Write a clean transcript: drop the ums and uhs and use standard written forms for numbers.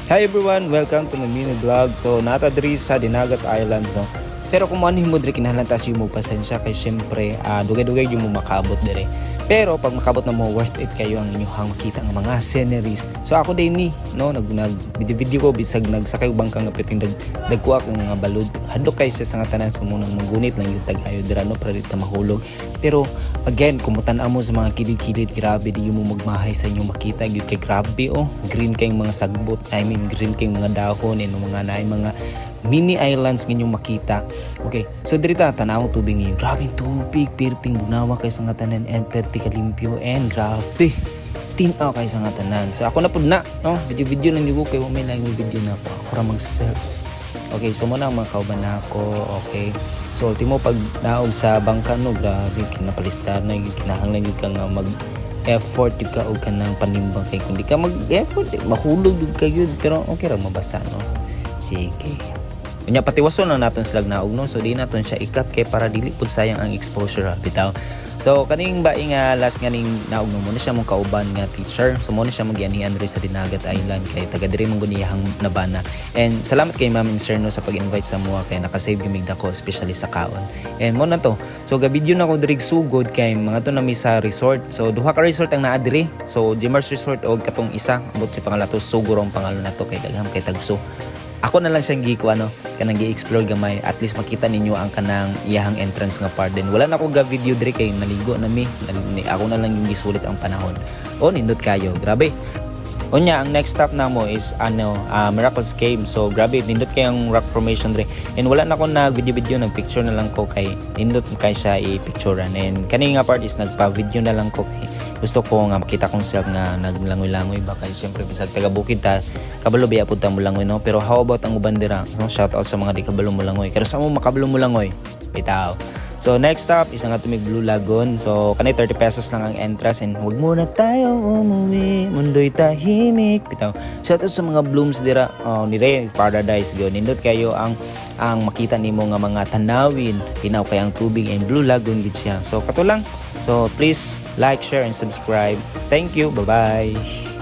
Hi everyone, welcome to my mini vlog. So nata diri sa Dinagat Islands no. Pero kung ano himo diri kinahanglan ta mo pasensya kay syempre dugay-dugay yung mo makabot diri. Pero pag makabot na mo worth it kayo ang inyong makita ng mga sceneries. So ako din ni no nag video ko bisag nagsakay bangka nga piting dagkuha ko nga balud. Handok kay sa nga tanan sumunang magunit lang yung tag-ayo dira no para dito mahulog. Pero again, kung mutan-an mo sa mga kilid-kilid, grabe di mo magmahay sa inyong makita gyud kay grabe green kay mga sagbot, I mean green kay mga dahon and mga naay mga mini islands ninyong makita. Okay, so dito tanaw tubig niyo. Grabing tubig, perting bunawa kay sa nga tanan and perti kalimpyo and grabe. Tinaw kay sa nga tanan. So ako na pud na, no? Video lang ko kay may lang video na ako. Ako ra mag-self. Okay, so muna mga kauban na ako. Okay. So ultimo pag naog sa bangka no, grabe kinapalistar na kinahanglan gyud ka nga mag effort yung ka o ka ng panimbang kay kundi ka mag-effort mahulog yung ka yun pero okay ra mabasa no. Sige. Kanya patiwaso na naton slag naog no. So di naton siya ikat kay para dili pud sayang ang exposure bitaw. So kaning baing last nga ning naog no mo siya mong kauban nga teacher. So mo siya magianihan diri sa Dinagat Island kay taga diri mong guniyahang nabana. And salamat kay Ma'am and Sir no sa pag-invite sa mua kay naka-save yung migda ko especially sa kaon. And mo na to. So ga video na ko diri sugod kay mga to nami sa resort. So duha ka resort ang naa diri. So Jimars Resort og katong isa abot si pangalato Sugurong pangalan nato kay daghang kay tagso. Ako na lang siyang gikuha no, kanang gi-explore gamay at least makita ninyo ang kanang iyahang entrance nga part. Then wala na ako ga video diri kay naligo na mi. Ako na lang yung gisulit ang panahon. Nindot kayo. Grabe. Unya ang next stop na mo is Miracles Cave. So grabe nindot kay ang rock formation diri. And wala na ako na video nag picture na lang ko kay nindot kay siya i-picturean. And kani nga part is nagpa-video na lang ko kay gusto ko nga makita kong self nga naglangoy-langoy ba kay syempre bisag taga bukid ta kabalo biya pud ta mo langoy no. Pero how about ang uban dira? No, shout out sa mga di kabalo mo langoy. Pero sa mo makabalo mo langoy bitaw. So next stop is ang atong Blue Lagoon. So kanay 30 pesos lang ang entrance and wag muna tayong umuwi, mundo'y tahimik. Bitaw. Shout out sa mga blooms dira. Nire paradise gyud. Nindot kayo ang makita nimo nga mga tanawin, tinaw kay ang tubig and Blue Lagoon gid siya. So kato lang. So please like, share and subscribe. Thank you. Bye-bye.